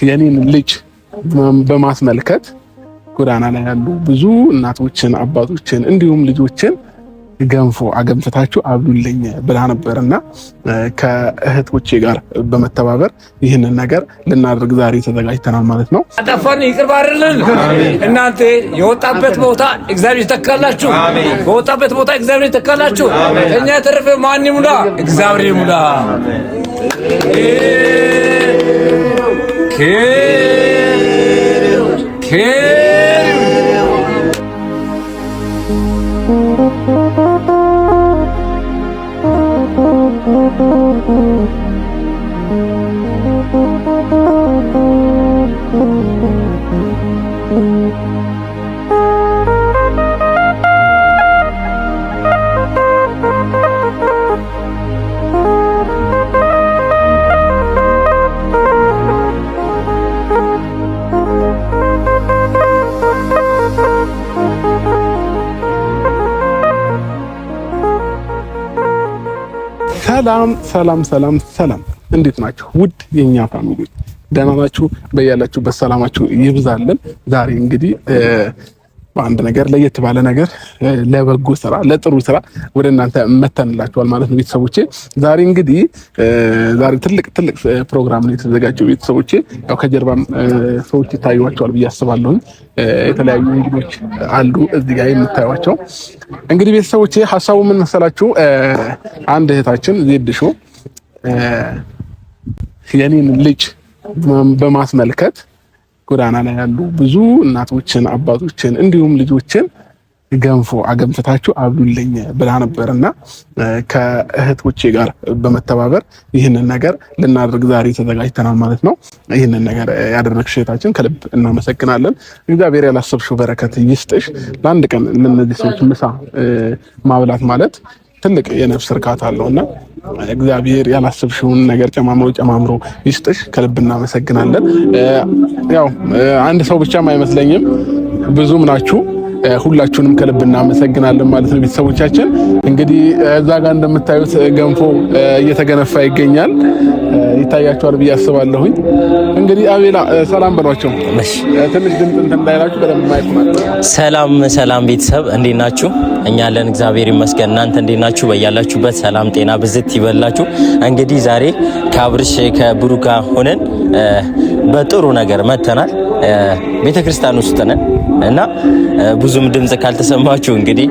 የኔን ልጅ በማስመልከት ጎዳና ላይ ያሉ ብዙ እናቶችን፣ አባቶችን እንዲሁም ልጆችን ገንፎ አገምታችሁ አብሉልኝ ብላ ነበርና ከእህቶቼ ጋር በመተባበር ይህንን ነገር ልናደርግ ዛሬ ተዘጋጅተናል ማለት ነው። አጠፋን ይቅር ባርልን። እናንተ የወጣበት ቦታ እግዚአብሔር ይተካላችሁ። በወጣበት ቦታ እግዚአብሔር ይተካላችሁ። እኛ የተረፈ ማን ይሙላ? እግዚአብሔር ይሙላ። ሰላም እንዴት ናችሁ? ውድ የኛ ፋሚሊ ደህና ናችሁ? በያላችሁበት ሰላማችሁ ይብዛልን። ዛሬ እንግዲህ በአንድ ነገር ለየት ባለ ነገር ለበጎ ስራ ለጥሩ ስራ ወደ እናንተ መተንላችኋል ማለት ነው ቤተሰቦቼ። ዛሬ እንግዲህ ትልቅ ፕሮግራም ነው የተዘጋጀው ቤተሰቦቼ። ያው ከጀርባም ሰዎች ይታዩዋቸዋል ብዬ አስባለሁ። የተለያዩ እንግዶች አሉ እዚህ ጋር የምታዩዋቸው። እንግዲህ ቤተሰቦቼ ሐሳቡ ምን መሰላችሁ? አንድ እህታችን ዜድሾ የኔን ልጅ በማስመልከት ጎዳና ላይ ያሉ ብዙ እናቶችን፣ አባቶችን እንዲሁም ልጆችን ገንፎ አገምታችሁ አብሉልኝ ብላ ነበርና ከእህቶቼ ጋር በመተባበር ይህንን ነገር ልናደርግ ዛሬ ተዘጋጅተናል ማለት ነው። ይህንን ነገር ያደረግሽ እህታችን ከልብ እናመሰግናለን። እግዚአብሔር ያላሰብሽው በረከት ይስጥሽ። ለአንድ ቀን ለነዚህ ሰዎች ምሳ ማብላት ማለት ትልቅ የነፍስ እርካታ አለውና እግዚአብሔር ያላሰብሽውን ነገር ጨማምሮ ይስጥሽ። ከልብ እናመሰግናለን። ያው አንድ ሰው ብቻም አይመስለኝም፣ ብዙም ናችሁ። ሁላችሁንም ከልብ እናመሰግናለን ማለት ነው ቤተሰቦቻችን። እንግዲህ እዛ ጋር እንደምታዩት ገንፎ እየተገነፋ ይገኛል። ይታያችኋል ብዬ አስባለሁኝ። እንግዲህ አቤላ ሰላም በሏቸው። ትንሽ ድምጽ እንዳይላችሁ በደንብ ማይክ ማለት። ሰላም ቤተሰብ እንዴት ናችሁ? እኛ አለን እግዚአብሔር ይመስገን። እናንተ እንዴት ናችሁ? በያላችሁበት ሰላም ጤና ብዝት ይበላችሁ። እንግዲህ ዛሬ ከአብርሽ ከብሩካ ሆነን በጥሩ ነገር መተናል። ቤተክርስቲያን ውስጥ ነን እና ብዙም ድምጽ ካልተሰማችሁ እንግዲህ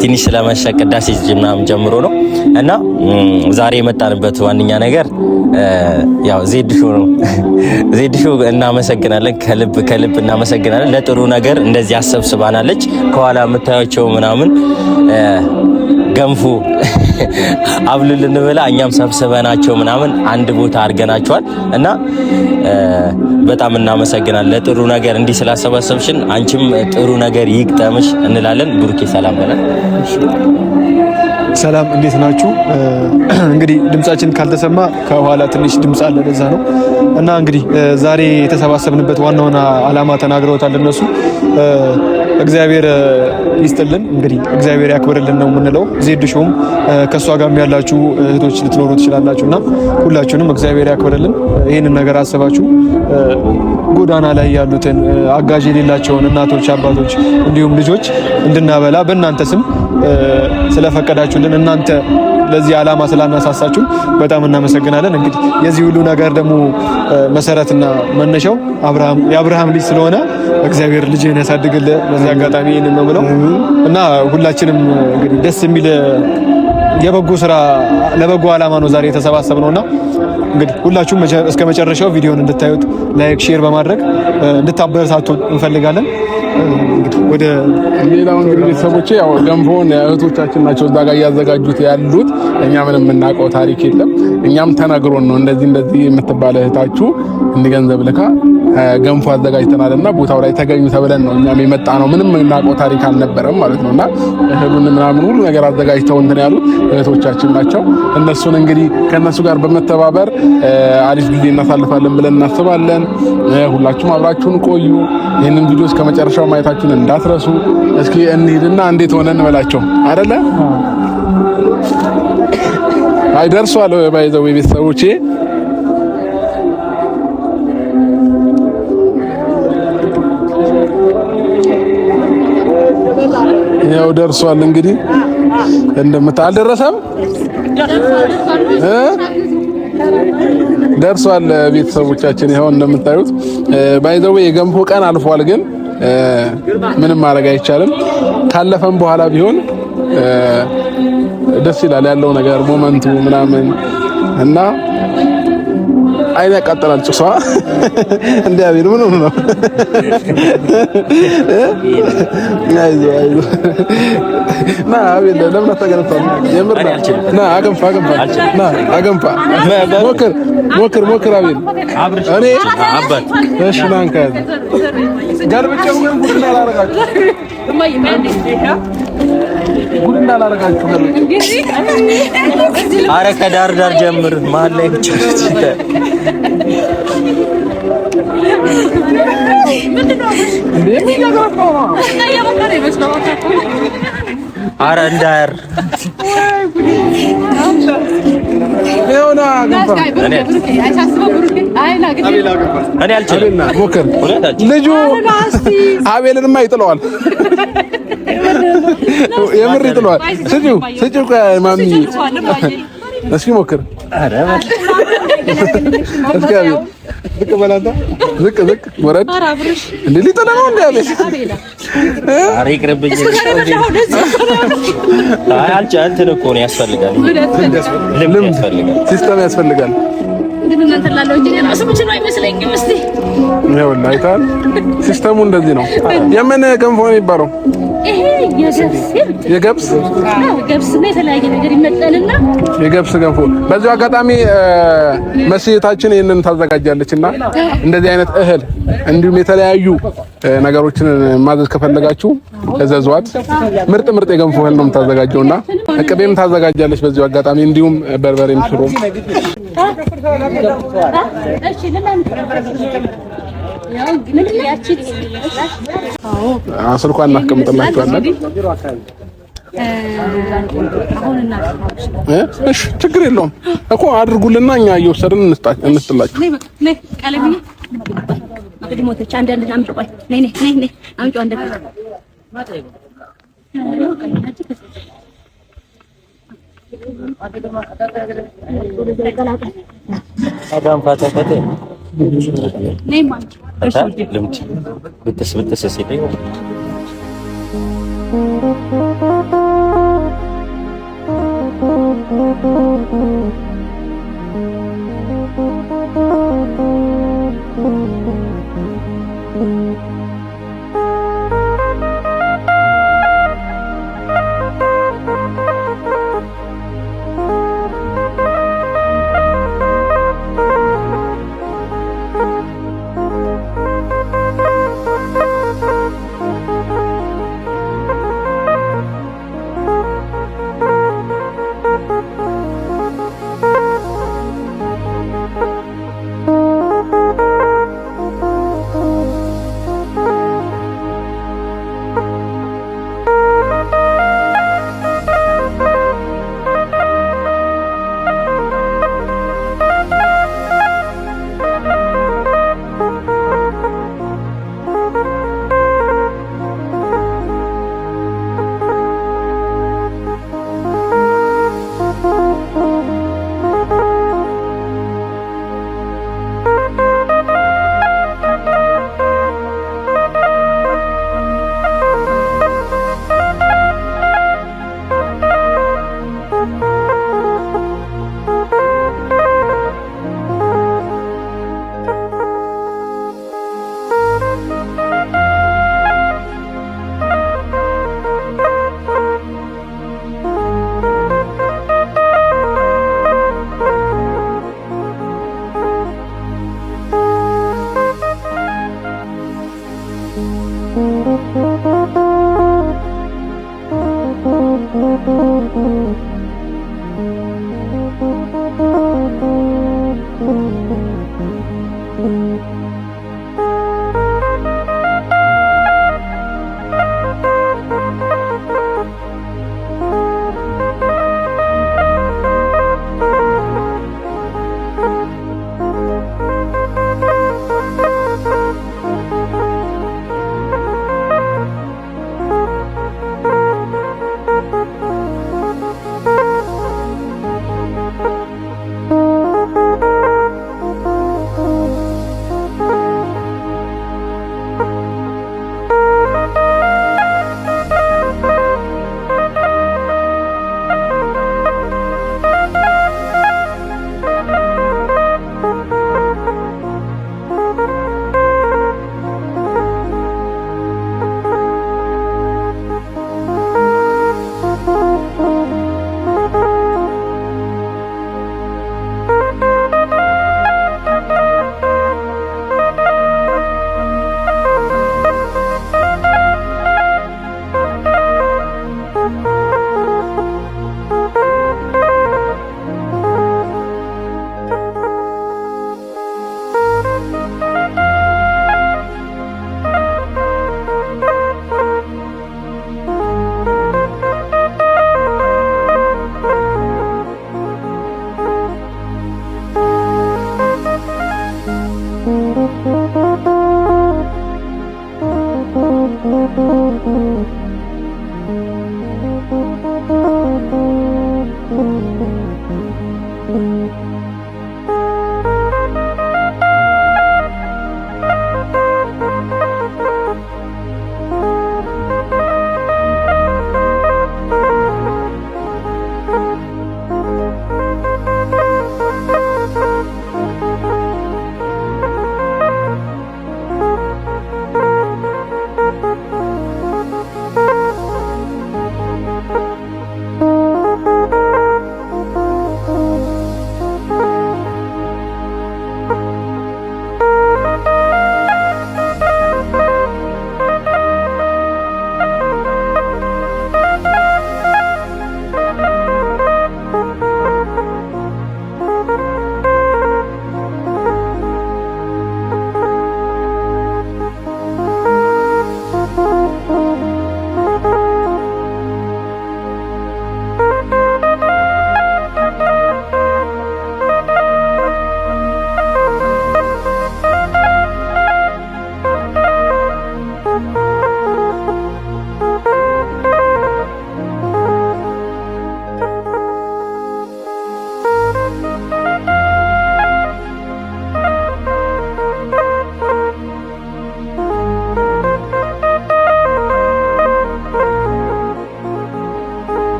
ትንሽ ስለመሸ ቅዳሴ ምናምን ጀምሮ ነው እና ዛሬ የመጣንበት ዋነኛ ነገር ያው ዜድሾ ነው። ዜድሾ እናመሰግናለን፣ ከልብ እናመሰግናለን። ለጥሩ ነገር እንደዚህ አሰብስባናለች። ከኋላ የምታዩቸው ምናምን ገንፎ አብሉልን ብላ እኛም ሰብስበናቸው ምናምን አንድ ቦታ አድርገናቸዋል እና በጣም እናመሰግናለን ለጥሩ ነገር እንዲህ ስላሰባሰብሽን። አንቺም ጥሩ ነገር ይግጠምሽ እንላለን። ብሩኬ ሰላም በለን። ሰላም እንዴት ናችሁ? እንግዲህ ድምጻችን ካልተሰማ ከኋላ ትንሽ ድምጽ አለ፣ ለዛ ነው እና እንግዲህ ዛሬ የተሰባሰብንበት ዋናውን ዓላማ ተናግረውታል እነሱ። እግዚአብሔር ይስጥልን፣ እንግዲህ እግዚአብሔር ያክብርልን ነው የምንለው። ዜድሾም ከሷ ጋርም ያላችሁ እህቶች ልትኖሩ ትችላላችሁና ሁላችሁንም እግዚአብሔር ያክብርልን። ይሄንን ነገር አስባችሁ ጎዳና ላይ ያሉትን አጋዥ የሌላቸውን እናቶች፣ አባቶች እንዲሁም ልጆች እንድናበላ በእናንተ ስም ስለፈቀዳችሁልን እናንተ ለዚህ ዓላማ ስላነሳሳችሁን በጣም እናመሰግናለን። እንግዲህ የዚህ ሁሉ ነገር ደግሞ መሰረትና መነሻው የአብርሃም ልጅ ስለሆነ እግዚአብሔር ልጅህን ያሳድግልህ። በዚህ አጋጣሚ ይሄንን ነው ብለው እና ሁላችንም እንግዲህ ደስ የሚል የበጎ ስራ ለበጎ ዓላማ ነው ዛሬ የተሰባሰብነውና እንግዲህ ሁላችሁም እስከ መጨረሻው ቪዲዮን እንድታዩት ላይክ፣ ሼር በማድረግ እንድታበረታቱ እንፈልጋለን። እንግዲህ ወደ ሌላው እንግዲህ ቤተሰቦቼ ያው ገንፎን እህቶቻችን ናቸው እዛ ጋር እያዘጋጁት ያሉት። እኛ ምንም የምናውቀው ታሪክ የለም። እኛም ተነግሮን ነው እንደዚህ የምትባለ እህታችሁ እንዲገንዘብ ልካ ገንፎ አዘጋጅተናልና ቦታው ላይ ተገኙ ተብለን ነው እኛም የመጣ ነው። ምንም የምናውቀው ታሪክ አልነበረም ማለት ነውና እህሉን ምናምን ሁሉ ነገር አዘጋጅተው እንትን ያሉት እህቶቻችን ናቸው። እነሱን እንግዲህ ከነሱ ጋር በመተባበር አሪፍ ጊዜ እናሳልፋለን ብለን እናስባለን። ሁላችሁም አብራችሁን ቆዩ። ይሄንን ቪዲዮ እስከ መጨረሻው ማየታችሁን እንዳትረሱ። እስኪ እንሂድና እንዴት ሆነ እንበላቸው አይደለ? አይደርሷል ባይዘው ቤተሰቦቼ ያው ደርሷል እንግዲህ አልደረሰም ደርሷል ቤተሰቦቻችን ይኸው እንደምታዩት ባይዘው የገንፎ ቀን አልፏል ግን ምንም ማድረግ አይቻልም ካለፈም በኋላ ቢሆን ደስ ይላል ያለው ነገር ሞመንቱ ምናምን እና አይነ ያቃጥላል ጭሷ እንዴ አቤል ምን ነው አይዞህ ና አቤል ለምን አታገነፋም የምርና ና አገንፋ ሞክር አቤል እኔ አባት እሺ ናንካ ጋርብጨው ግን ጉድና ላረጋችሁ አረ ከዳር ጀምር መሀል ላይ ብቻ አረ እንዳያር እኔ አልችልም ሞክር ልጁ አቤልንማ ይጥለዋል የምር ይጥለዋል ስጪው ማሚ እስኪ ሞክር አረ እስኪ አቤል ዝቅ በላታ ዝቅ ወረድ እንዴ ሊጥለ ነው እንዴ አቤል አረ ይቅርብኝ አልቻልተን እኮ ነው ያስፈልጋል ሲስተም ያስፈልጋል እናንተ ላለው እንጂ ነው ሰምቼ ነው አይመስለኝም እስቲ ይኸውልህ አይተሃል ሲስተሙ እንደዚህ ነው የምን ገንፎ ነው የሚባለው ይሄ የገብስ ነው የተለያየ ነገር ይመጣልና የገብስ ገንፎ በዚሁ አጋጣሚ መስጂዳችን ይሄንን ታዘጋጃለችና እንደዚህ አይነት እህል እንዲሁም የተለያዩ ነገሮችን ማዘዝ ከፈለጋችሁ እዘዟት ምርጥ የገንፎ እህል ነው የምታዘጋጀውና ቅቤም ታዘጋጃለች በዚሁ አጋጣሚ እንዲሁም በርበሬም ሽሮም ስልኳን እናስቀምጥላችኋለን እሺ ችግር የለውም እኮ አድርጉልና እኛ እየወሰድን እንስጥላችሁ አዳም ፋታፈተ ልምድ ብትስ ሲለኝ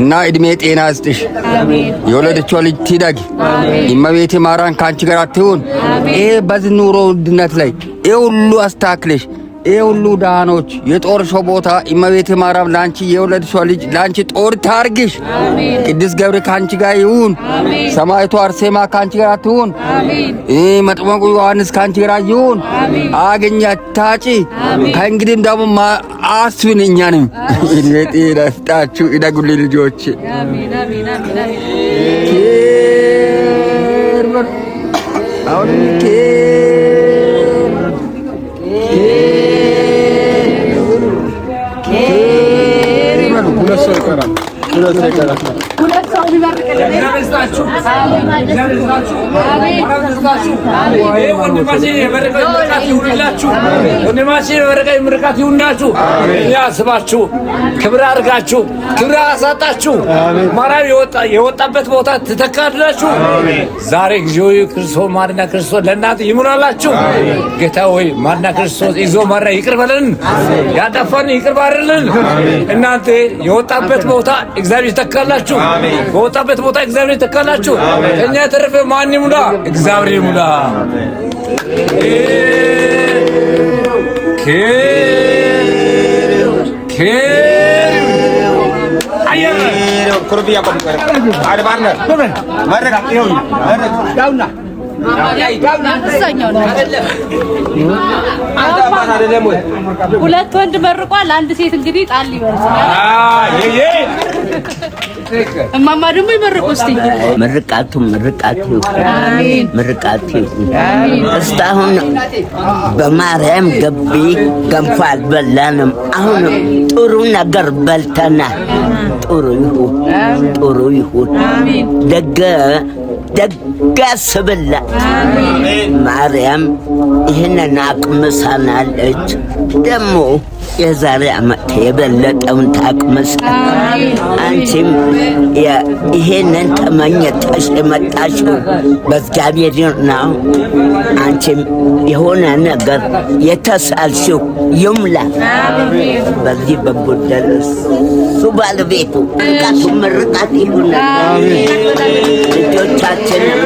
እና እድሜ ጤና ይስጥሽ። የወለደችው ልጅ ትደግ። እመቤቴ ማርያም ካንቺ ጋር ትሁን። ይሄ በዚህ ኑሮ ውድነት ላይ ይሄ ሁሉ አስተካክለሽ ይሄ ሁሉ ዳኖች የጦርሽው ቦታ እመቤቴ ማርያም ላንቺ የወለደችው ልጅ ላንቺ ጦር ታርግሽ። ቅዱስ ገብርኤል ካንቺ ጋር ይሁን። ሰማዕቱ አርሴማ ካንቺ ጋር ትሁን። መጥምቁ ዮሐንስ ካንቺ ጋር ይሁን። አገኛ ታጪ ከእንግዲህም ደግሞ አስብን እኛንም እድሜ ጤና ይስጣችሁ። ይደጉልኝ ልጆች። አሜን አሜን አሜን። ያስባችሁ ክብር አድርጋችሁ ክብር አሳጣችሁ ማርያም የወጣበት ቦታ ትተካላችሁ። ዛሬ ጊዜው ክርስቶስ ማርና ክርስቶስ ለእናንተ ይሙላላችሁ። ጌታ ሆይ ማርና ክርስቶስ ይዞ ማራ ይቅር በለን፣ ያጠፋን ይቅር ባርልን። እናንተ የወጣበት ቦታ እግዚአብሔር ይተካላችሁ። በወጣበት ቦታ እግዚአብሔር ይተካላችሁ። እኛ የተረፈ ማን ይሙላ? እግዚአብሔር ይሙላ። ሁለት ወንድ መርቋል፣ አንድ ሴት እንግዲህ ጣል ይበርሳል። እማማ ደግሞ ይመርቁ እስቲ። ምርቃቱ አሜን፣ ምርቃቱ እስካሁን በማርያም ገቢ ገንፎ አልበላንም። አሁን ጥሩ ነገር በልተናል። ጥሩ ይሁን ደጋስብላ ማርያም ይህንን አቅምሳናለች። ደግሞ የዛሬ ዓመት የበለጠውን ታቅምሳ። አንቺም ይሄንን ተመኝተሽ የመጣሽው በእግዚአብሔር ነው። አንቺም የሆነ ነገር የተሳልሽው ይሙላ። በዚህ በጎደለስ እሱ ባለቤቱ ምርቃት ይሁን። ልጆቻችንን